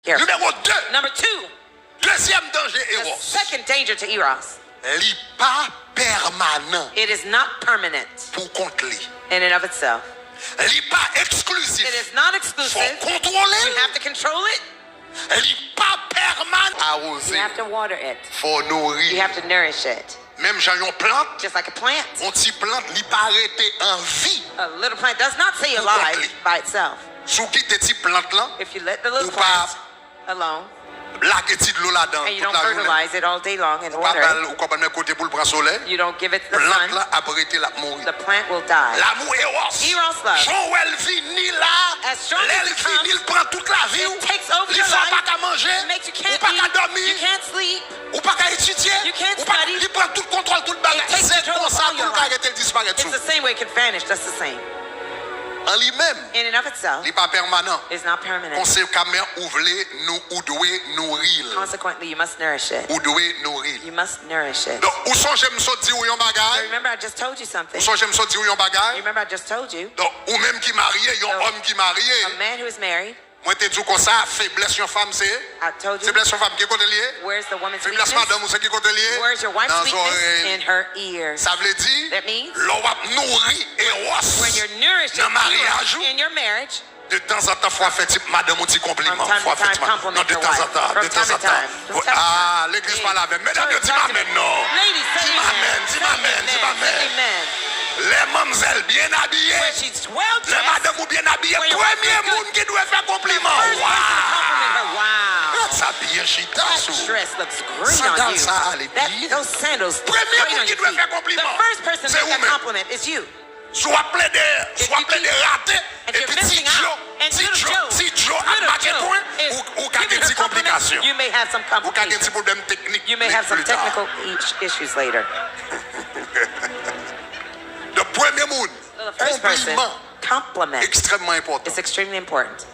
Careful. Numéro 2. Number 2. Deuxième danger, The Eros. second danger to Eros. Li pas permanent It is not permanent pour compte li. in and of itself. Li pas exclusif. It is not Faut exclusive. contrôler. You have to control it. Li pas permanent. You Arroser. have to water it. Faut You nourrir. have to nourish it. Même j'ai une plante. Just like a plant. On t'y plante, li pas arrêté en vie. A little plant does not stay alive by itself. Sous qui te ti plante là, If you let the little ou pas plant alone la que ti de l'eau là-dedans and you toute don't la journée. fertilize it all day long and Ou pas water it, ou pas mettre côté pour le prendre soleil. you don't give it the Plante sun, là après été la mourir. the plant will die. L'amour Eros. Eros love. Jean elle vini là, As strong as elle it comes, vini, il prend toute la vie. it takes over Il your faut life. pas qu'à manger, It makes you ou can't pas qu'à eat, dormir, you can't sleep, ou pas qu'à étudier, You can't ou pas study. il prend tout le contrôle, tout le bagage. It takes C'est control comme of ça all tout your le life. arrêter disparaître. it's the same way it can vanish. That's the same. En lui-même, In and of itself, il n'est pas permanent. it's not permanent. Conséquemment, ouvrez nous ou doit nourrir. Consequently, you must nourish it. Ou doit nourrir. You must nourish it. Donc, où sont j'aime ça dire ou yon So bagay? remember, I just told you something. Où sont j'aime ça dire ou yon You bagay? remember, I just told you. Donc, ou même qui marié, yon So, homme qui marié. A man who is married, Moi, te dis comme ça, faiblesse yon femme, c'est? I told you. Faiblesse yon femme, qui côté lié? Where's the woman's Faiblesse weakness? madame, ou c'est qui côté lié? Where's your wife's Dans weakness? oreilles. In her ears. Ça veut dire, That means l'on va nourrir Eros. when you're nourishing Dans mariage, in your marriage, de temps en temps, faut faire type madame ou petit compliment. From time to Faut faire time, type- compliment non, de your temps en wife. temps, From de temps time en to time. temps. From time to Ah, time. l'église Hey, parle avec. Mesdames, sorry, dis talk to m'amène, me. non. Ladies, say Dis amen. m'amène, dis Say m'amène, dis amen. m'amène. Say amen. Les mamzelles bien When habillées, she's well les dressed, madames ou bien habillées, When your wife premier is good. monde qui doit faire compliment. first person to Waouh! compliment her. Wow. Ça bien chita, That sous. dress looks great Ça on dans you. ça, allez, bien. Those sandals look Premier great monde on qui your doit feet. faire compliment. The first person C'est to make a vous-même. compliment is you. Soit plein de If you keep- ratés, and et you're puis missing si Joe, out, and si little Joe, Joe, si Joe a little marqué Joe point, is ou qu'a giving des her compliment, complications. you may have some Ou qu'a des complications. problèmes techniques. You may have some plus tard. technical issues later. Le premier monde, So the first person, compliment, compliment, extrêmement important. is extremely important.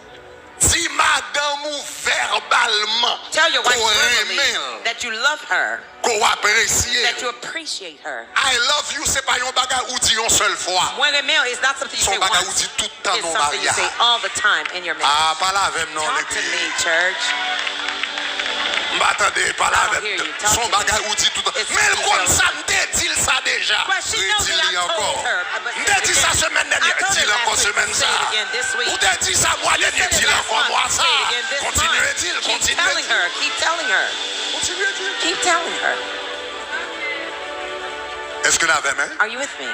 Si madame ou verbalement, Tell your wife qu'on verbally remet, that you love her, qu'on apprécie, that you appreciate her. I love you, c'est pas un bagage ou dit une seule fois. When a male is not something you Son say bagage ou once, dit tout le temps it's dans le something you say mariage. all the time in your marriage. Ah, pas là avec non, Talk to me, l'église. church. M'attendez, pas là I don't avec hear you. Talk son to me. bagage ou dit tout le temps. It's Mais elle something comme else. ça, m'te dit ça déjà. But she knows that I Dis-le told encore. her. But M'te dit ça semaine I dernière. told her Dis-le encore last week. semaine Say ça. it again this week. Ou t'as dit ça mois dernier. Said it Dis-le last encore month. moi ça. Say it again this Continuez, month. dis-le, Keep continuez. telling her. Keep telling her. Continuez, dis-le. Keep telling her. Est-ce que vous avez main? Are you with me?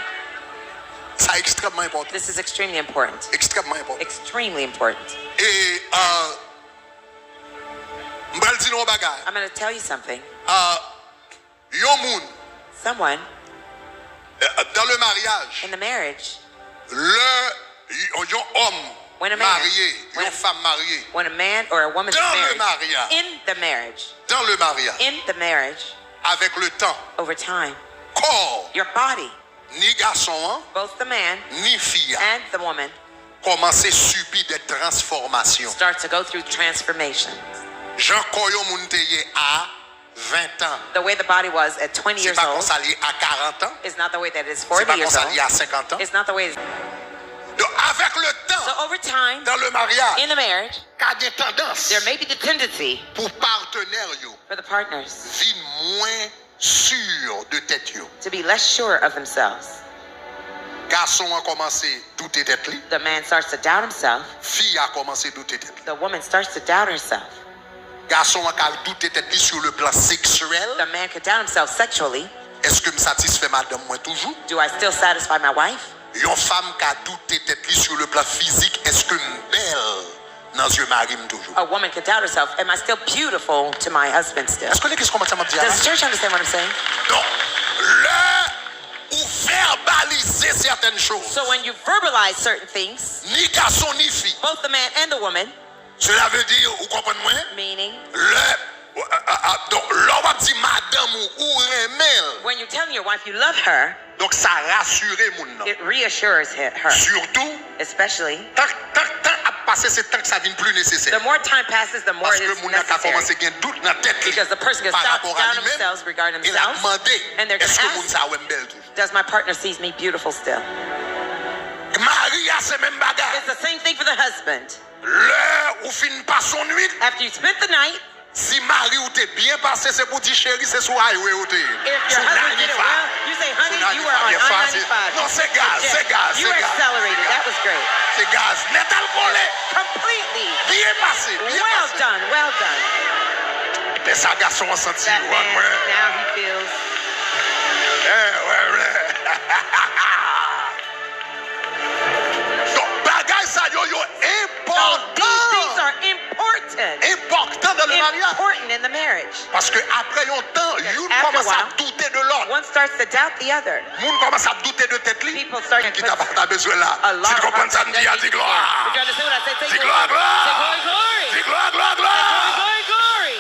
Ça est extrêmement important. This is extremely important. Extrêmement important. Extremely important. Et m'bral di nou bagay. I'm going to tell you something. Yon moun Someone dans le mariage, in the marriage, yon homme When a man- marié, when yon a- femme mariée, when a man or a woman is Dans le married, mariage. in the marriage, dans le mariage, in the marriage, avec le temps, over time, corps, your body, ni garçon, both the man ni fille, and the woman, commence à subir des transformations. start to go through transformation. Jean Koyon moun te ye à 20 ans. The way the body was at 20 C'est years pas qu'on old s'allie à 40 ans. is not the way that it is C'est 40 pas qu'on years old. s'allie à 50 ans. It's not the way. Donc, avec le temps, So over time, dans le mariage, in the marriage, il y a des tendances there may be the tendency pour partenaires yo, for the partners vin moins sûr de tête yo. to be less sure of themselves. Garçon a commencé à douter tête li, The man starts to doubt himself. fille a commencé à douter tête li. The woman starts to doubt herself. Garçon a douté tête li sur le plan sexuel. The man could doubt himself sexually. Est-ce que me satisfait madame moi toujours? Do I still satisfy my wife? Yon femme qui a douté tête li sur le plan physique, est-ce que me belle dans yeux mari me toujours? A woman could doubt herself. Am I still beautiful to my husband still? Est-ce que qu'est-ce qu'on m'a dit là? Does the church understand what I'm saying? Donc, le ou verbaliser certaines choses, So when you verbalize certain things, ni garçon ni fille, both the man and the woman, cela veut dire, vous comprenez moi? meaning Donc, l'on va dire madame ou remel. when you're telling your wife you love her, Donc, ça rassure mon nom. it reassures her. Surtout, Especially, tant à passer, c'est tant que ça devient plus nécessaire. the more time passes, the more Parce it que is mon a commencé necessary. à gagner doute dans la tête Because the person can par stop rapport à down lui-même. themselves regarding Il a themselves. demandé, And they're est-ce que gonna mon ask, ça ou belle toujours? does my partner sees me beautiful still? Marie a ce même bagage. It's the same thing for the husband. Le ou fin pas son nuit, After you spent the night, si mari ou t'es bien passé, c'est pour dire chérie, c'est sur highway ou t'es. if your husband did it well, you say, honey, you were on I-95. Non, c'est gaz, c'est gaz, You c'est gaz. accelerated. That was great. C'est gaz. Net alcoolé. Completely. Bien passé, bien Well passé. done, well done. Mais ça, garçon, on senti. That Ouais, man, ouais. now he feels. Ouais. Donc, bagay ça, yo, So these things are important. important dans le mariage. Important in the marriage. Parce que après un temps, une After a commence à while, douter de l'autre. One starts to doubt the other. Moun commence à douter de tête li. People start to Qui put t'a besoin là. a Si lot tu of comprends ça, heart me dis, dis gloire. Did you understand what I said? Say Dis glory. gloire, Say gloire. glory, Dis glory. gloire, gloire. Glory, glory.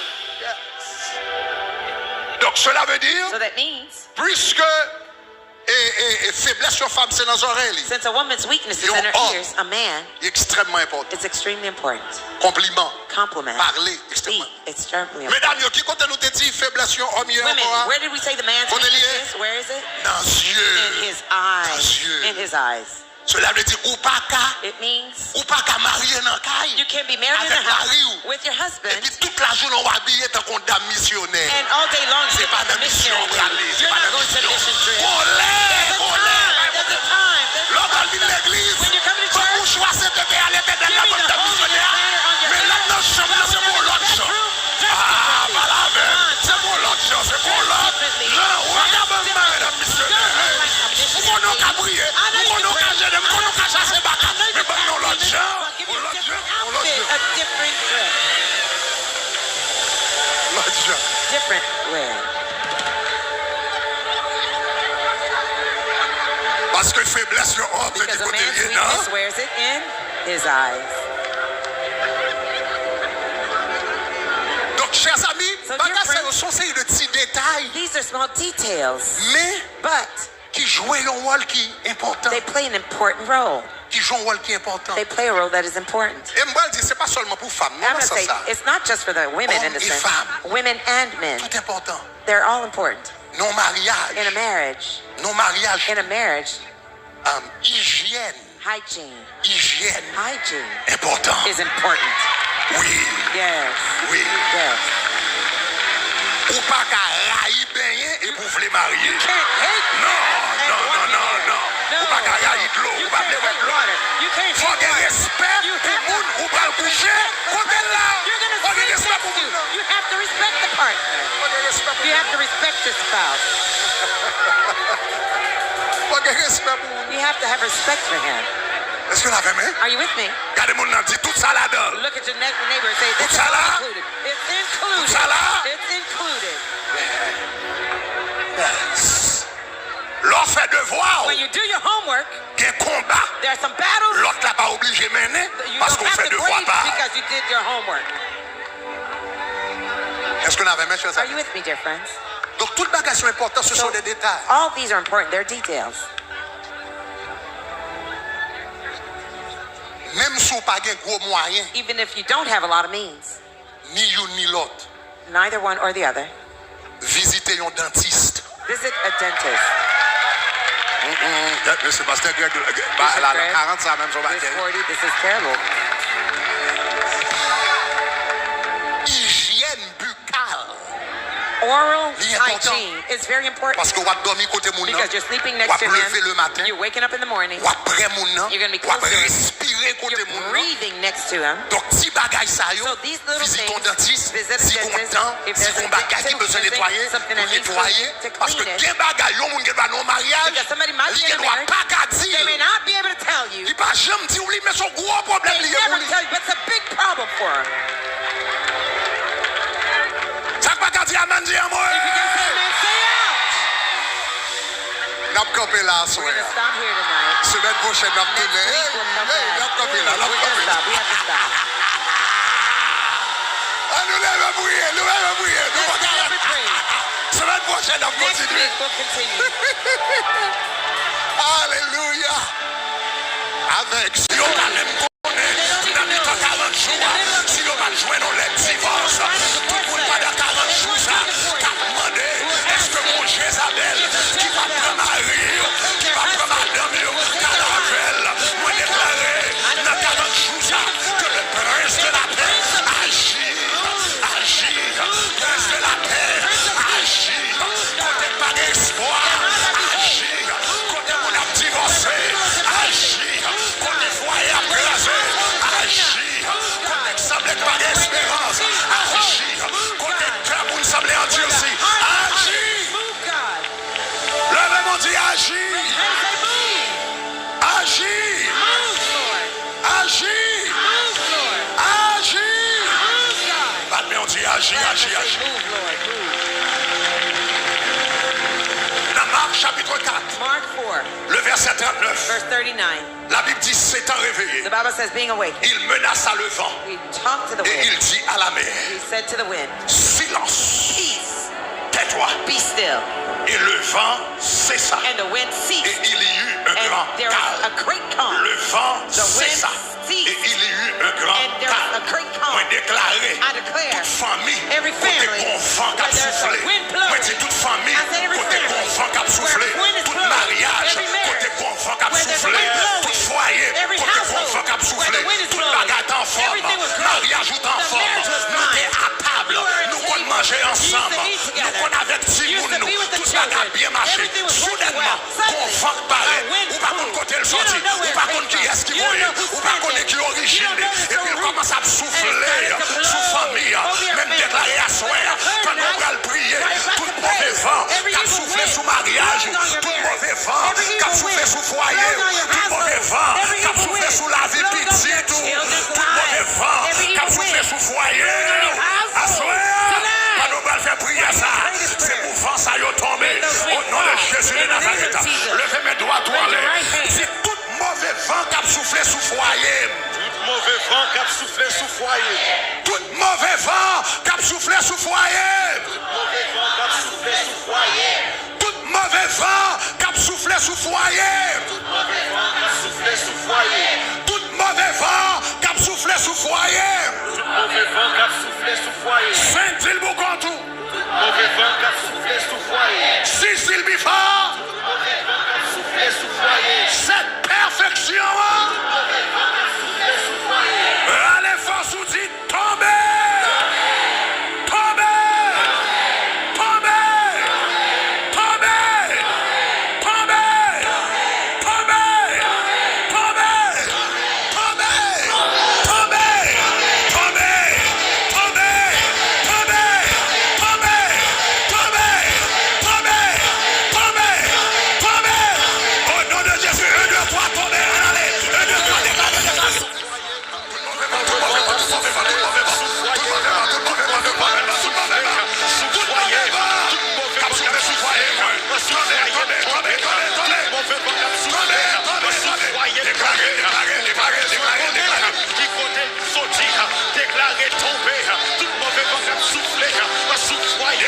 Donc cela veut dire, So that means, puisque et faiblesse sur femme, c'est dans les oreilles. since a woman's weakness is Yo, in her oh. ears, a man, Extrêmement important. it's extremely important. Compliment. Compliment. Parler, Speak. extrêmement. Extremely important. Mesdames, yo, qui compte nous te dit faiblesse sur homme hier Women, encore? where did we say the man's Faut weakness délier. is? Where is it? Dans les In yeux. his eyes. yeux. In his eyes. Cela veut dire ou pas qu'à It means marier dans la caille. you can be married in Avec the house mari ou. with your Et husband, puis toute la journée on va habiller tant qu'on dame missionnaire. and all day long C'est you're pas de mission missionary. bralée, c'est You're pas not de going to mission. mission trip. There's a time. There's a L'homme time. va venir à l'église. When you come to Quand church, vous choisissez de faire aller dans la give me bonne the dame holy missionnaire. prayer on your Mais là, dans ce chambre, c'est pour l'autre chambre. Ah, voilà, c'est pour l'autre chambre, c'est pour l'autre. Non, regarde ma madame missionnaire. Vous m'en avez brillé. Vous m'en avez gêné. Vous m'en avez chassé bac. Mais bon, non, l'autre chambre. Give you L'autre a different chambre. L'autre outfit, chambre. a different dress, L'autre chambre. different wear. Parce que faiblesse, le homme, c'est du Because a côté man's lié, weakness non? wears it in his eyes. Donc, chers amis, So, bagage, dear c'est friends, un conseil de petits détails, These are small details, mais but qui jouent un rôle qui est important. they play an important role. Qui jouent un rôle qui est important. They play a role that is important. Et moi, je dis, c'est pas seulement pour femmes, non, I'm non, going to c'est say ça. it's not just for the women in Hommes the et sense. femmes. Women and men. Tout important. They're all important. Non In a mariage. marriage. Non mariage. In a marriage, Hygiène. hygiene. Hygiène. Hygiene Important. is important. Oui. Yes. Oui. Yes. Ou pas qu'à railler bien et pour vous marier. Can't hate Non, and non, want non, me non, there. non. Ou pas qu'à railler de l'eau. You Ou pas can't de hate l'eau. water. You can't Faut hate que water. respect You pour have le monde ou pas le coucher. Côté là. You're going to Faut que sleep respect next pour to. le monde. You have to respect the partner. Faut que respect pour You le have to respect your spouse. monde. Faut que respect pour le monde. You have to have respect for him. Est-ce que vous l'avez mis? Are you with me? Regardez mon nom, dit tout ça là-dedans. Look at your neighbor and say, this Tout is ça all là? included. It's included. Tout ça là? It's included. L'on fait devoir. When you do your homework, Il y a un combat. there are some battles L'autre n'a pas obligé de mener you parce don't qu'on have fait to devoir grieve par. because you did your homework. Est-ce que vous l'avez mis, chers Are amis? you with me, dear friends? Donc, toutes les bagages sont importantes, ce So, sont des détails. all these are important. They're details. Même si vous n'avez pas de gros moyens, Even if you don't have a lot of means, ni l'un ni l'autre, neither one or the other, visitez un dentiste. visit a dentist. Monsieur Pasteur Greg, Greg. 40, ça même son This baptême. 40, this is terrible. Hygiène buccale. Oral Il est important. hygiene is very important Parce que vous avez dormi côté mon nom. because you're sleeping Vous next to avez levé le him. matin. You're waking up in the morning. Vous avez près mon nom. You're gonna be Vous avez closer. respiré côté You're mon nom. breathing next to him. Donc, si bagage ça yo, So these little visite ton things, dentiste, visit a si dentist, content, if si there's ton a bagage qui tickle besoin something nettoyer, that pour needs nettoyer. to Parce que clean it. quel bagage, yon moun gen ba non mariage, Because somebody might be li in gen a doit marriage, pas qu'à they dire. may not be able to tell you. Il pas jamais dit ou li, mais son gros problème They lié pour never lui. tell you, but it's a big problem for him. Ça pas qu'à dire amen, dis à moi. If you can say amen, say out. N'a pas campé là, We're soir. going to stop here tonight. Semaine prochaine, n'a pas Next tourné. week we'll come back. N'a pas campé là, n'a We're pas going to campé stop. We là. have to stop. Ah, nous l'avons brûlé, nous l'avons brûlé. Nous Let's va number 3. Semaine prochaine, n'a Next continué. week we'll continue. Alléluia. Avec si on a l'aime connaître, dans les 40 jours, si on va joindre les divorces, tout le monde va dans 40 jours, ça, t'as demandé, est-ce que mon Jézabel, qui va prendre Marie, qui va prendre Madame, Caravelle, moi déclaré, dans 40 jours, ça, que le prince de la paix dis agis, Clap and agis, say, agis. move, Lord, move. Dans Marc chapitre 4, Mark 4, le verset 39, verse 39. la Bible dit s'étant réveillé, The Bible says, being awake, il menaça le vent he talked to the et wind. il dit à la mer, He said to the wind, silence, peace, tais-toi. be still. Et le vent cessa. And the wind Et ceased. il y eut un grand And there was a calme. great calm. Le vent The wind cessa. Et ceased. il y eut un grand And there was a calme. great calm. Moi déclaré, I declare, toute famille, every côté family, bon vent qui a where there's a soufflé. wind blowing, Moi dis toute famille, I said every côté bon family, vent qui a soufflé. where the wind is Tout blowing, mariage, every marriage, côté bon vent qui a where there's a soufflé. wind blowing, Tout foyer, every côté bon household, vent qui a where soufflé. the wind is Tout blowing, bagage en forme. everything was growing, Mariage ou en the forme. marriage was Nous fine. sommes à table. You were at Nous table. qu'on manger You used to ensemble. eat together. Nous qu'on avec You used to be with the tout children. bagage bien marché. Everything was working Soudainement, well. Suddenly, qu'on vent paraît. a wind Ou pas qu'on blew. côté le You sorti. don't know Ou where pas it qu'on came qui from. est-ce qui You don't voyait. know who's Ou pas qu'on sent est qui it. origine. You don't know Et the puis il root. commence à And it souffler started to sous blow famille. over your Même family. déclaré à soi. Quand on va le prier, tout mauvais vent Every qui a evil soufflé wind sous mariage. blowing on your Tout marriage. mauvais vent Every qui a evil soufflé wind sous foyer. blowing on your Tout mauvais household. vent Every qui a evil soufflé wind sous la vie blowing on pitié. your Tout children's mauvais lives. vent Every qui a evil soufflé wind sous foyer. blowing on your À household. soi. Tonight. Quand on va faire prier ça, c'est mouvant ça y est tombé. Au nom de Jésus de Nazareth. Levez mes doigts toi en l'air. C'est tout mauvais vent qui a soufflé sous foyer. Mauvais vent qui a soufflé sous foyer. Tout mauvais vent qui a soufflé sous foyer. Mauvais vent qui a soufflé sous foyer. Tout mauvais vent qui a soufflé sous foyer. Mauvais vent qui a soufflé sous foyer. Tout mauvais vent qui a soufflé sous foyer. Mauvais vent qui a soufflé sous foyer. Saint-Il Boucantou. Mauvais vent qui a soufflé sous foyer. Cécile Biffard. Mauvais vent qui a soufflé sous foyer. Cette perfection. Mauvais vent qui a soufflé sous foyer. Allez fort sous dit tomber. Tomber. Tomber. Tomber. Tomber. Tomber. Tomber. Tomber. Tomber. Tomber. Tomber. Tomber. Tomber. Tomber. Tomber. Tomber. Tomber. Au nom de Jésus, 1, 2, 3, tomber. Allez. 1, 2, 3, déclarez. Déclarer tomber, tout mauvais vent qui a soufflé, va souffler,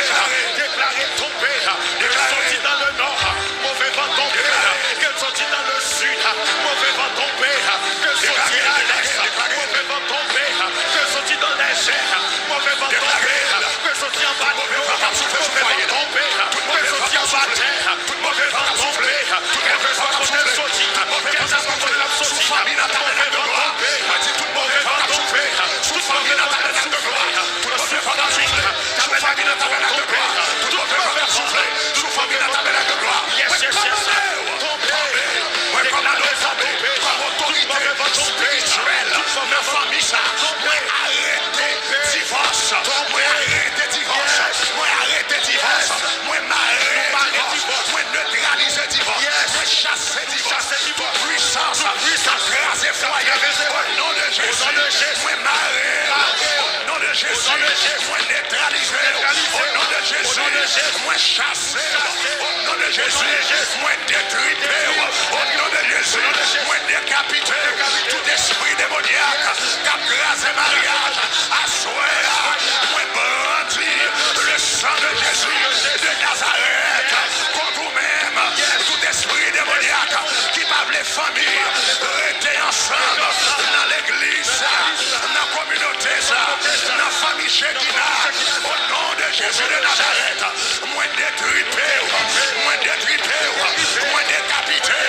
déclarer tomber, qu'elle sortit dans le nord, mauvais vent tomber, qu'elle sortit dans le sud, mauvais vent tomber, qu'elle sortit à l'est, mauvais vent tomber, qu'elle sortit dans l'est, mauvais vent tomber, qu'elle sortit en bas de l'eau, mauvais vent tomber, qu'elle sortit en bas de terre, mauvais vent tomber, qu'elle soit comme elle sortit, qu'elle soit comme elle sortit, mauvais vent tomber, mauvais vent tomber, toute famille dans ta main de gloire, tout le feu fantastique, toute famille dans ta main de gloire, tout le feu fantastique, toute famille dans ta main de gloire. Yes, yes, yes. Tomber, déclarer ça tomber, par autorité spirituelle, ma famille ça, moi arrêtez divorce, moi arrêtez divorce, moi arrêtez divorce, moi m'arrêtez divorce, moi neutraliser divorce, moi chasser divorce, puissance, grâce et foyer, au nom de Jésus, moi m'arrêtez, au nom de Jésus, moi neutraliser, au nom de Jésus, moi chasser, au nom de Jésus, moi détruire, au nom de Jésus, moi décapiter, tout esprit démoniaque, cap grâce et mariage, assoir, moi brandir le sang de Jésus de Nazareth, contre vous-même, tout esprit démoniaque qui parle les familles, rester ensemble dans l'église, dans la communauté, dans la famille Shekinah, au nom de Jésus de Nazareth, moi détruiter, moi détruiter, moi décapiter,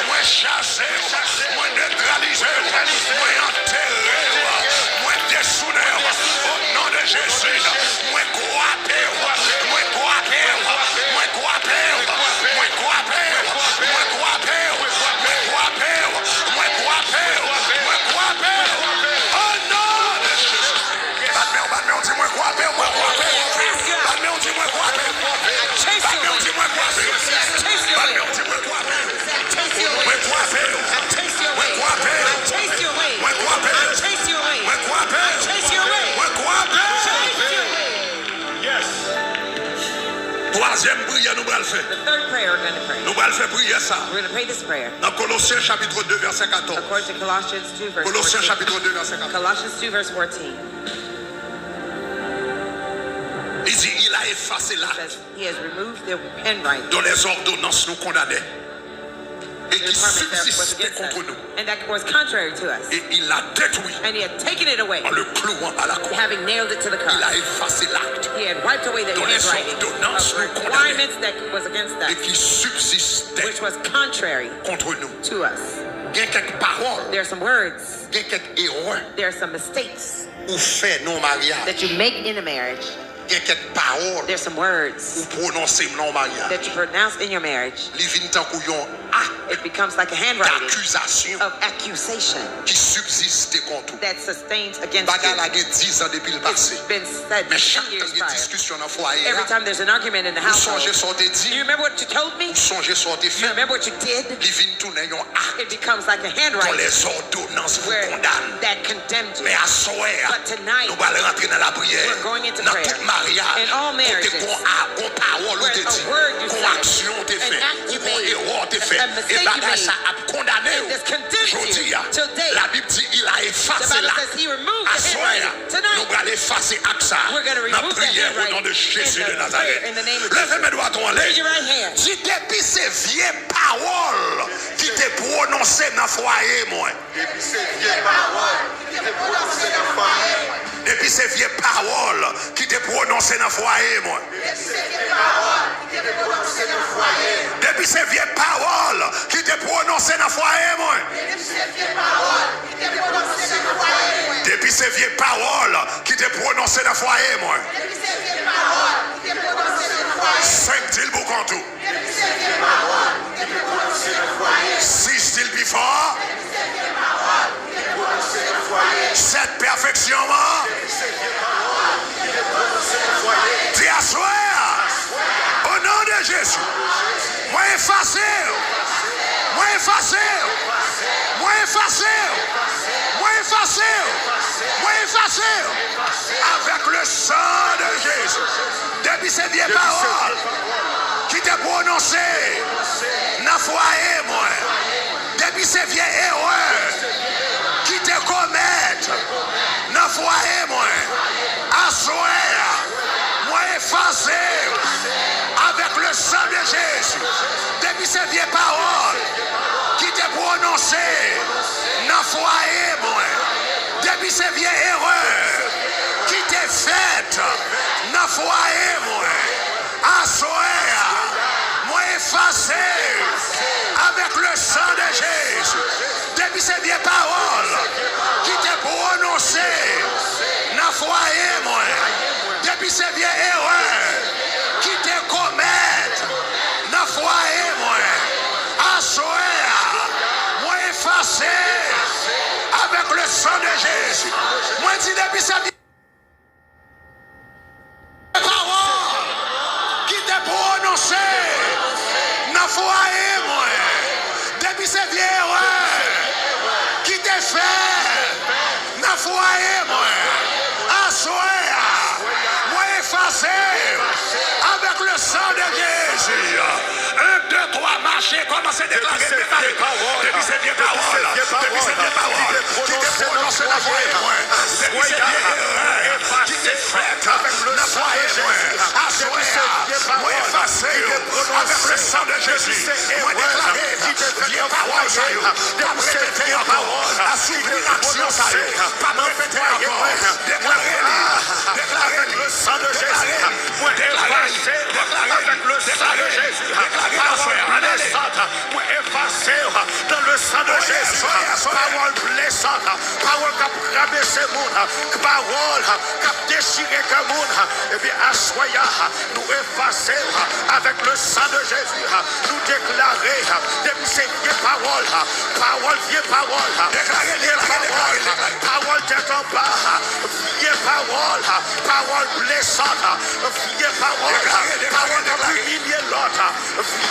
moi chasser, moi neutraliser, moi enterrer, moi dessoudre, au nom de Jésus, moi croiper, moi croiper, moi croiper, moi croiper, moi croiper, moi croiper, moi croiper, moi croiper, au nom de Jésus. Batmel, dis-moi croiper, moi croiper, batmel, troisième prière, nous allons le faire. The third prayer we're going to pray. Nous allons faire prière ça. We're going to pray this prayer. Dans Colossiens chapitre 2, verset 14. According to Colossians 2, verse Colossiens 14. chapitre 2, verset 14. Colossians 2, verse 14. Il dit, il a effacé It l'acte says, He has removed the handwriting. dont les ordonnances nous condamnaient et The qui requirement that was subsistait against us, contre nous. and that was contrary to us. Et il l'a détruit And He had taken it away, en le clouant à la croix. having nailed it to the Il cross. a effacé l'acte He had wiped away the dont les handwriting ordonnances of nous condamnaient requirements that was against et us, qui subsistait which was contrary contre nous. to us. Il y a quelques paroles, There are some words, il y a quelques erreurs there are some mistakes ou fait non mariage. that you make in a marriage. Il y a quelques paroles There's some ou words prononcer non mariage. that you pronounce in your marriage. Il vient tant qu'on y a un acte It becomes like a handwriting d'accusation of accusation qui subsistait contre nous. that sustains against Bagarre la you. guerre 10 ans depuis le passé. It's been said Mais 10 chaque temps years il y a prior. discussion dans le foyer, Every time there's an argument in the vous household, songez sur tes do you dits, remember what you told me? vous songez sur tes You faits. remember what you did? Il vient tourner un acte It becomes like a dont handwriting les ordonnances vous where condamnent. that condemned you. Mais à soir, But tonight, nous allons rentrer dans la prière. we're going into Dans prayer. tout mariage, In all marriages, qu'on parole ou where te a dit, word you qu'on say, action te an fait, act you ou qu'on made, erreur te fait, a mistake et you bagage made, ça a condamné. and this condemns you. Jodi, Today, la Bible dit il a the effacé Bible l'acte. says He removed À the soir, handwriting. nous Tonight, allons effacer acte ça. we're going to Dans remove that prière au nom de handwriting Jésus de in the Nazareth. prayer in the name of Levez Jesus. mes doigts en Raise l'air. your right hand. Si depuis ces vieilles paroles qui te prononcées dans le foyer, moi. Depuis ces vieilles paroles qui te prononcées dans le foyer, moi. Depuis ces vieilles paroles qui te prononcées dans le foyer, moi. Depuis ces vieilles paroles qui te prononcées dans le foyer, moi. 5 till Boucantou. 6 till before. 7 perfection, moi. Dis à soir, au nom de Jésus, moi effacé, moi effacé, moi effacé, moi effacé, moi effacé, avec le sang de Jésus. Depuis ces vieilles paroles qui t'ont prononcé dans le foyer, moi. Depuis ces vieilles erreurs qui te commettent dans le foyer, moi. À soir, moi effacé avec le sang de Jésus. Depuis ces vieilles paroles qui te prononcées dans le foyer, moi. Depuis ces vieilles erreurs qui te faites dans le foyer, moi. À soir, moi effacé avec le sang de Jésus. Depuis ces vieilles paroles qui te prononcées dans le foyer, moi. Depuis ces vieilles erreurs qui te commettent dans le foyer, moi. À soir, moi effacé avec le sang de Jésus. Moi dis depuis ces vieilles paroles qui te prononcées dans le foyer, moi. Depuis ces vieilles erreurs qui te fait dans le foyer, moi. À soir, moi effacé avec le sang de Jésus. 1, 2, 3, marchez, commencez à déclarer. Depuis ces vieilles paroles, depuis ces vieilles paroles qui te prononcées dans le foyer, moi. Depuis ces vieilles erreurs qui te fait dans le foyer, moi. À soir, moi effacé avec le sang de Jésus. Moi déclaré vieilles paroles, ça y est. Pas me répéter encore. À suivre l'action, ça y est. Pas me répéter encore. Déclarez avec le sang de Jésus. Moi effacé avec le sang de Jésus. Parole blessante. Moi effacé dans le sang de Jésus. Parole blessante. Parole qui a rabaissé le monde. Parole qui a déchiré le monde. Et bien, à soya, nous effacer avec le sang de Jésus. Nous déclarer depuis ces vieilles paroles. Parole, vieille parole. Déclarer, parole tête en bas. Vieille parole. Parole blessante. Vieille parole. Parole qui a humilié l'autre.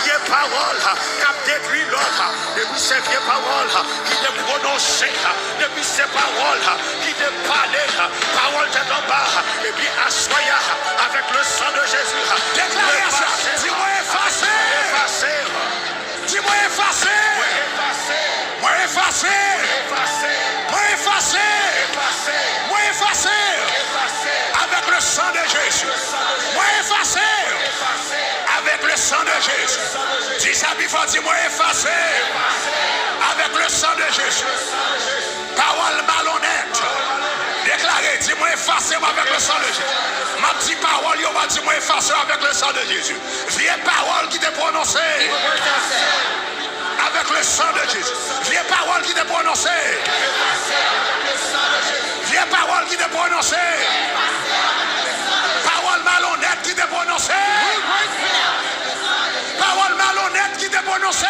Vieille parole qui a détruit l'autre. Depuis ces vieilles paroles qui te prononcées. Depuis ces paroles qui te parlaient. Parole tête en bas. Et bien, assoya avec le sang de Jésus. Déclarez sang de Jésus. Dis ça, bifort, dis-moi effacé. Avec le sang de Jésus. Parole malhonnête. Déclaré, dis-moi effacé avec le sang de Jésus. Ma petite parole, dis-moi effacé avec le sang de Jésus. Vieille parole qui t'est prononcée. Avec le sang de Jésus. Vieille parole qui t'est prononcée. Vieille parole qui t'est prononcée. Parole malhonnête qui t'est prononcée. Parole malhonnête qui t'est prononcée.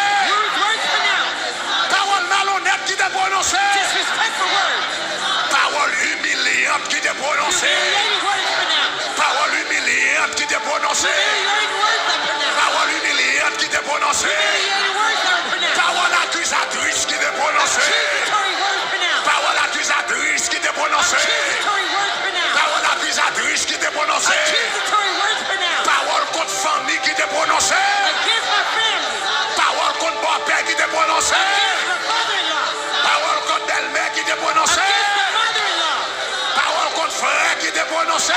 Parole malhonnête qui t'est prononcée. Parole humiliante qui t'est prononcée. Parole humiliante qui t'est prononcée. Parole humiliante qui t'est prononcée. Parole accusatrice qui t'est prononcée. Parole accusatrice qui t'est prononcée. Parole accusatrice qui t'est prononcée. Parole contre famille qui t'est prononcée. Parole contre beau-père qui t'est prononcée. Parole contre belle-mère qui t'est prononcée. Parole contre frère qui t'est prononcée.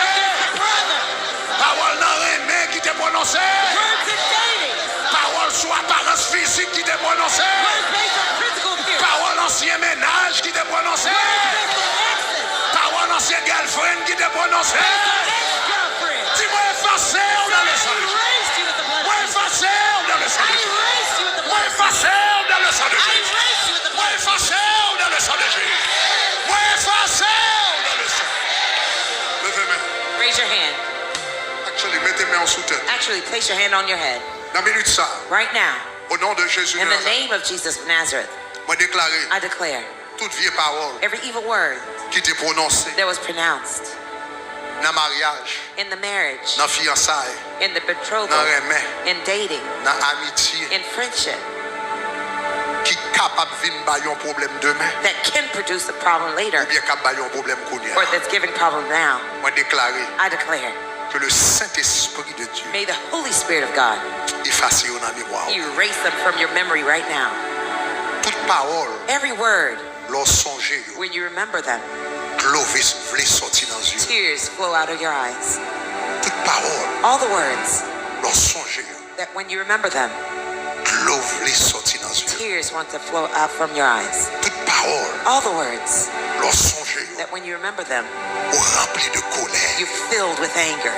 Parole dans les mains qui t'est prononcée. Parole sur apparence physique qui t'est prononcée. Parole ancien ménage qui t'est prononcée. Parole ancien girlfriend qui t'est prononcée. Dis-moi effacé dans le sang de Jésus. Moi effacé dans le sang de Jésus. Moi effacé dans le sang de Jésus. Moi effacé dans le sang de Jésus. Moi effacé dans le sang. Levez-moi. Raise your hand. Actually, mettez-moi en sous-tête. Actually, place your hand on your head. Dans la minute ça, Right now, au nom de Jésus, in the name of Jesus of Nazareth, moi déclaré I declare toute vieille parole every evil word qui t'est prononcée that was pronounced dans le mariage, in the marriage, dans la fiançailles, in the dans betrothal, le remède, in dating, dans l'amitié, in friendship, qui est capable de venir un problème demain, that can produce a problem later ou bien capable de un problème qu'on y a. or that's giving problem now. Moi déclaré I declare, que le Saint-Esprit de Dieu may the Holy Spirit of God efface dans la mémoire. erase them from your memory right now. Toute parole, Every word, leur songer, when you remember them, l'eau vle sortir dans les yeux. tears flow out of your eyes. Toute parole, All the words leur songer, that when you remember them, l'eau vle sortir dans les yeux. tears want to flow out from your eyes. Toute parole, All the words leur songer, that when you remember them, ou rempli de colère. you're filled with anger.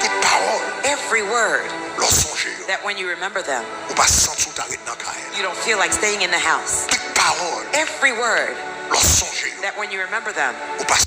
Toute parole, Every word leur songer, that when you remember them, ou pas sentir t'arrêter dans la caille. you don't feel like staying in the house. Toute parole, Every word leur songer, that when you remember them, ou pas